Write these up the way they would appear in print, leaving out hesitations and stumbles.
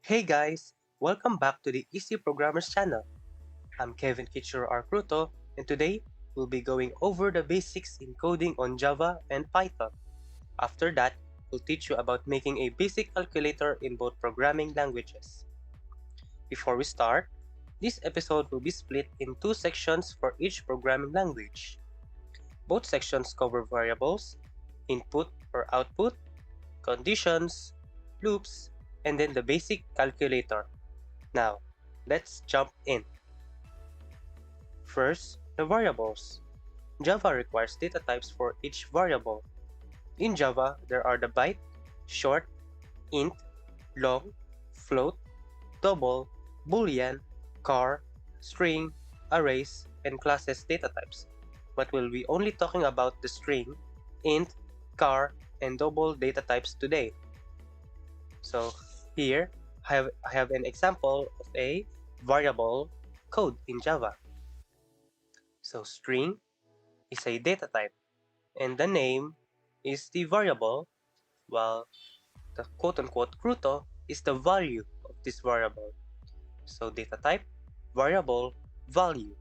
Hey guys, welcome back to the EasyProgrammers channel. I'm Kevin Kichiro Arcruto, and today we'll be going over the basics in coding on Java and Python. After that, we'll teach you about making a basic calculator in both programming languages. Before we start, this episode will be split in two sections for each programming language. Both sections cover variables, input or output, conditions, loops, and then the basic calculator. Now, let's jump in. First, the variables. Java requires data types for each variable. In Java, there are the byte, short, int, long, float, double, boolean, char, string, arrays, and classes data types. But we'll be only talking about the string, int, char, and double data types today. So here, I have an example of a variable code in Java. So string is a data type, and the name is the variable, while the quote-unquote cruto is the value of this variable. So data type, variable, value.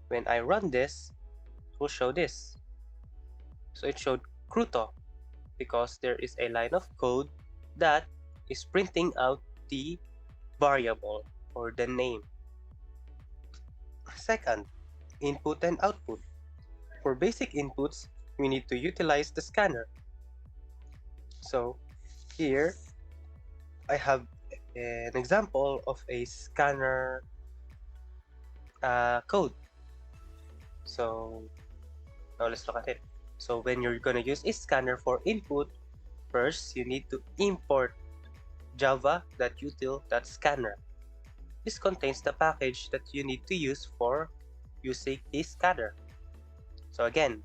When I run this, it will show this. So it showed cruto because there is a line of code that is printing out the variable or the name. Second, input and output. For basic inputs, we need to utilize the scanner. So here I have an example of a scanner code. So now let's look at it. So when you're gonna use a scanner for input, first you need to import java.util.scanner. This contains the package that you need to use for using the scanner. So again,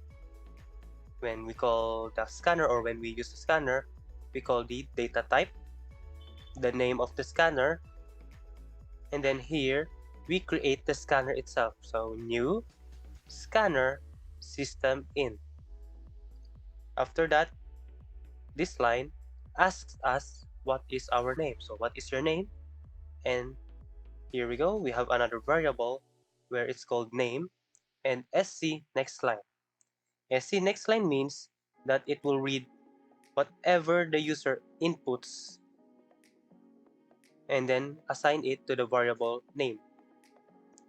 when we call the scanner or when we use the scanner, we call the data type, the name of the scanner, and then here we create the scanner itself. So new scanner system in. After that, this line asks us what is our name. So what is your name? And here we go, we have another variable where it's called name, and sc next line. Sc next line means that it will read whatever the user inputs and then assign it to the variable name.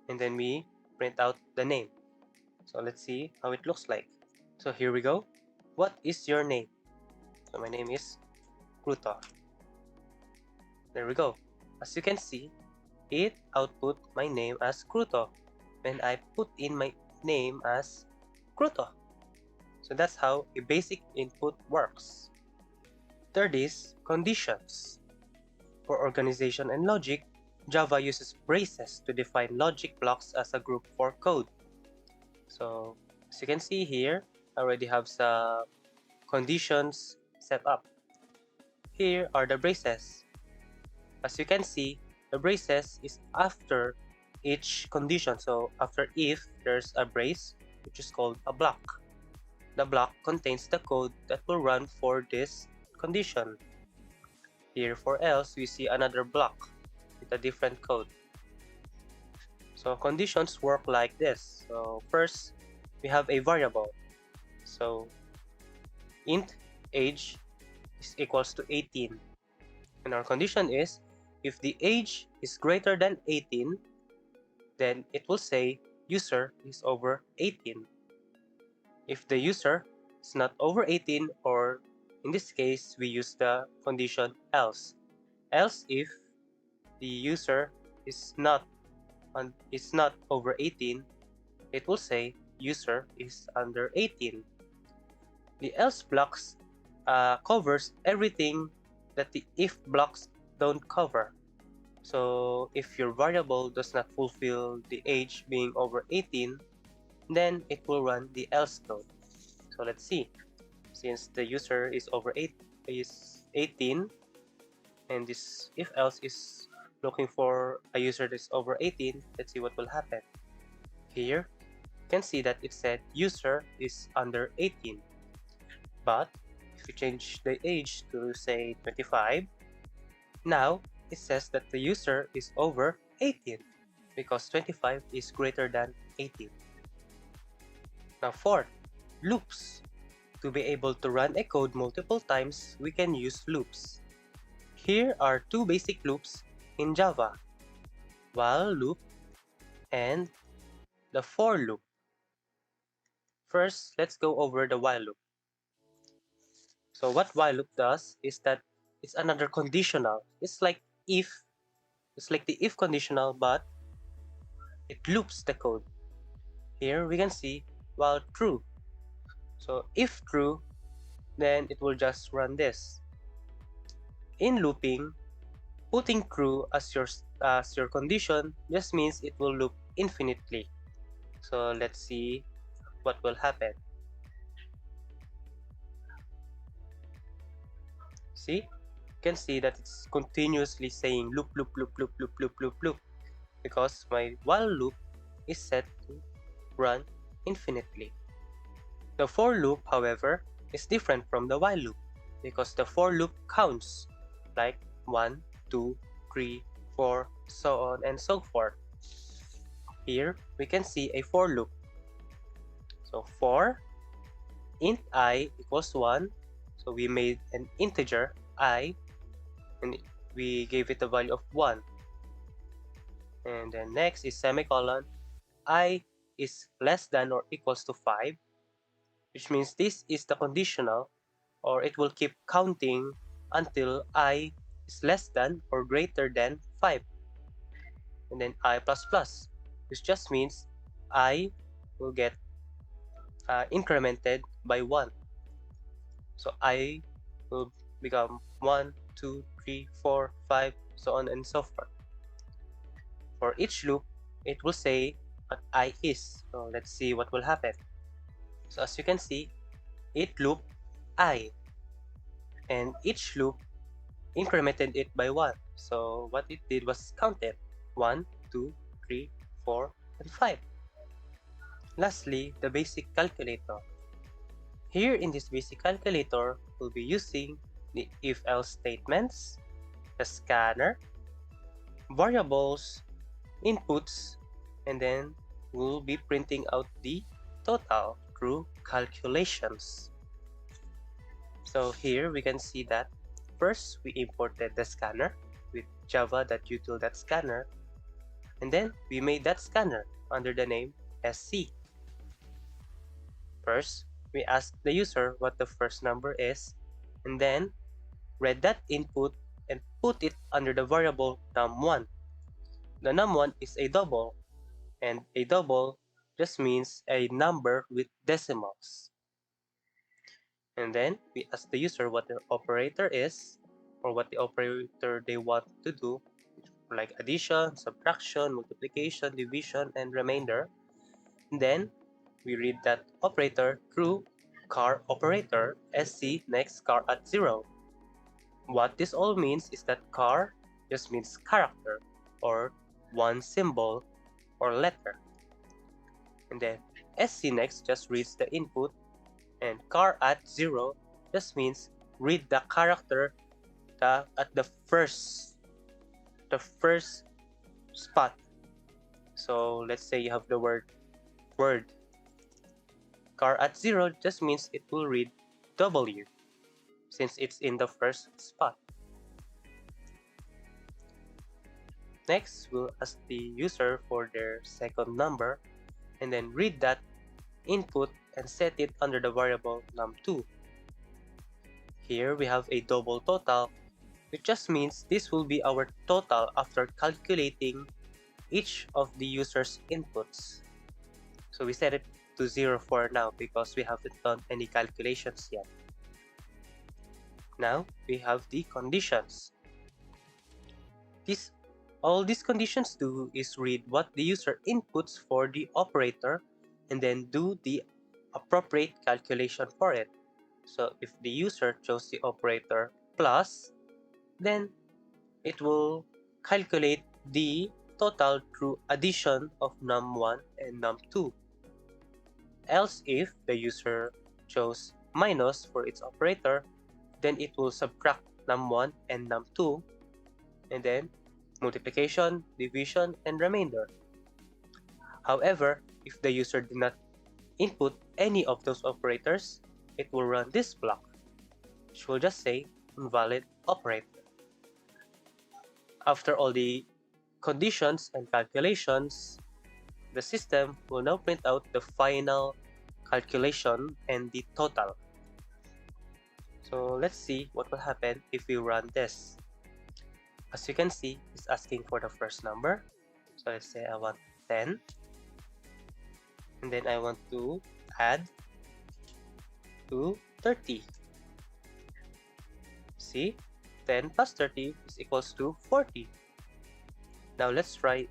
And then we print out the name. So let's see how it looks like. So here we go. What is your name? So my name is Pluto. There we go. As you can see, it output my name as Kruto when I put in my name as Kruto. So that's how a basic input works. Third is conditions. For organization and logic, Java uses braces to define logic blocks as a group for code. So as you can see here, I already have some conditions set up. Here are the braces. As you can see, the braces is after each condition. So after if, there's a brace, which is called a block. The block contains the code that will run for this condition. Here for else, we see another block with a different code. So conditions work like this. So first, we have a variable. So int age is equals to 18. And our condition is, if the age is greater than 18, then it will say user is over 18. If the user is not over 18, or in this case, we use the condition else. Else if the user is not over 18, it will say user is under 18. The else blocks covers everything that the if blocks don't cover. So if your variable does not fulfill the age being over 18, then it will run the else code. So let's see. Since the user is over 18, and this if else is looking for a user that's over 18, let's see what will happen. Here, you can see that it said user is under 18. But if you change the age to say 25, Now, it says that the user is over 18 because 25 is greater than 18. Now fourth, loops. To be able to run a code multiple times, we can use loops. Here are two basic loops in Java, while loop and the for loop. First, let's go over the while loop. So what while loop does is that it's another conditional. It's like the if conditional, but it loops the code. Here we can see while true. So if true, then it will just run this. In looping, putting true as your condition just means it will loop infinitely. So let's see what will happen. See? You can see that it's continuously saying loop, loop, loop, loop, loop, loop, loop, loop, because my while loop is set to run infinitely. The for loop, however, is different from the while loop because the for loop counts like 1, 2, 3, 4, so on and so forth. Here we can see a for loop. So for int I equals 1, so we made an integer I and we gave it a value of 1. And then next is semicolon, I is less than or equals to 5, which means this is the conditional, or it will keep counting until I is less than or greater than 5. And then I++, which just means I will get incremented by 1. So I will become 1, 2, 3, 4, 5, so on and so forth. For each loop, it will say what I is. So let's see what will happen. So as you can see, it looped I, and each loop incremented it by 1. So what it did was count it 1, 2, 3, 4, and 5. Lastly, the basic calculator. Here in this basic calculator, we'll be using the if-else statements, the scanner, variables, inputs, and then we'll be printing out the total through calculations. So here we can see that first we imported the scanner with java.util.scanner, and then we made that scanner under the name SC. First, we asked the user what the first number is, and then read that input and put it under the variable num1. The num1 is a double, and a double just means a number with decimals. And then we ask the user what the operator is, or what the operator they want to do, like addition, subtraction, multiplication, division, and remainder. And then we read that operator through char operator sc next char at 0. What this all means is that char just means character, or one symbol or letter. And then sc next just reads the input, and char at 0 just means read the character at the first spot. So let's say you have the word char at 0 just means it will read W since it's in the first spot. Next, we'll ask the user for their second number and then read that input and set it under the variable num2. Here we have a double total, which just means this will be our total after calculating each of the user's inputs. So we set it to 0 for now because we haven't done any calculations yet. Now we have the conditions. All these conditions do is read what the user inputs for the operator and then do the appropriate calculation for it. So if the user chose the operator plus, then it will calculate the total through addition of num1 and num2. Else if the user chose minus for its operator, then it will subtract num1 and num2 and then multiplication, division, and remainder. However, if the user did not input any of those operators, it will run this block, which will just say invalid operator. After all the conditions and calculations, the system will now print out the final calculation and the total. So let's see what will happen if we run this. As you can see, it's asking for the first number. So let's say I want 10. And then I want to add to 30. See, 10 plus 30 is equals to 40. Now let's try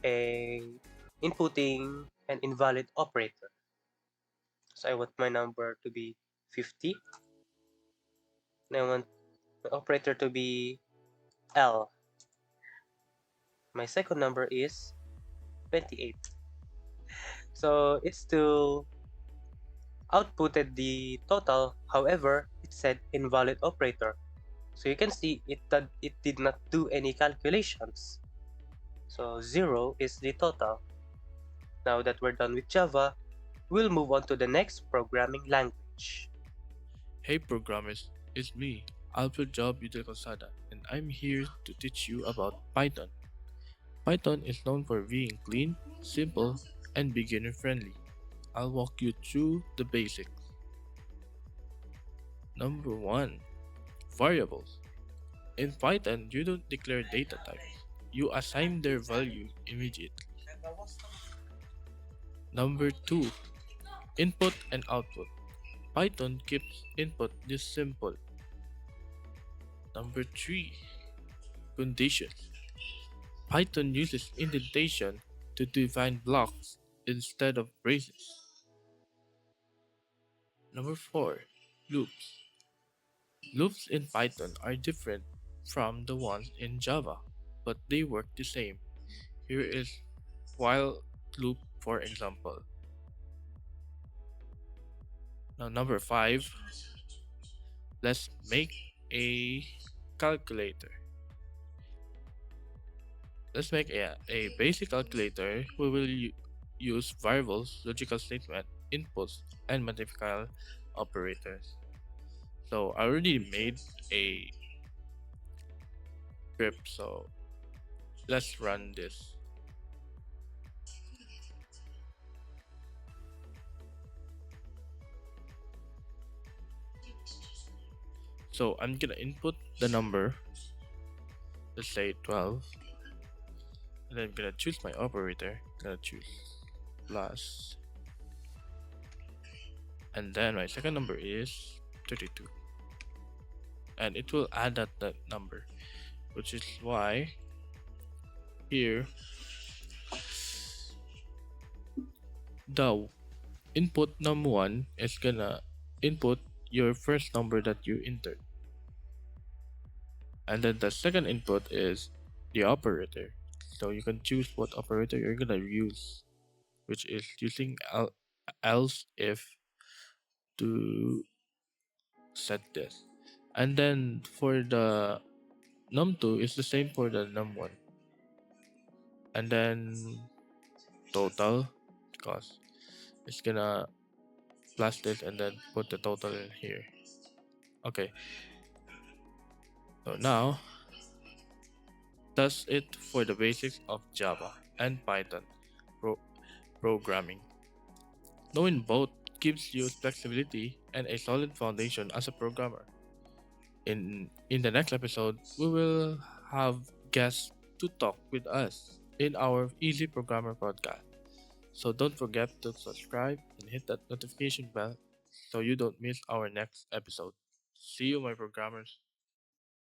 a inputting an invalid operator. So I want my number to be 50. And I want my operator to be L. My second number is 28. So it still outputted the total, however, it said invalid operator. So you can see it did not do any calculations. So 0 is the total. Now that we're done with Java, we'll move on to the next programming language. Hey programmers, it's me, Alfred Job Calzada, and I'm here to teach you about Python. Python is known for being clean, simple, and beginner friendly. I'll walk you through the basics. Number 1. Variables. In Python, you don't declare data types. You assign their value immediately. Number 2. Input and output. Python keeps input this simple. Number 3. Conditions. Python uses indentation to define blocks instead of braces. Number 4. Loops. Loops in Python are different from the ones in Java, but they work the same. Here is while loop for example. Now number 5, let's make a calculator. Let's make a basic calculator. We will use variables, logical statement, inputs, and mathematical operators. So I already made a script, so let's run this. So I'm gonna input the number, let's say 12, and then I'm gonna choose my operator, gonna choose plus, and then my second number is 32, and it will add that number, which is why here the input num1 is gonna input your first number that you entered, and then the second input is the operator, so you can choose what operator you're gonna use, which is using else if to set this. And then for the num2 is the same for the num1, and then total, because it's gonna plus this and then put the total in here. Okay, so now that's it for the basics of Java and Python pro- programming. Knowing both gives you flexibility and a solid foundation as a programmer. In the next episode, we will have guests to talk with us in our Easy Programmer podcast. So don't forget to subscribe and hit that notification bell so you don't miss our next episode. See you, my programmers.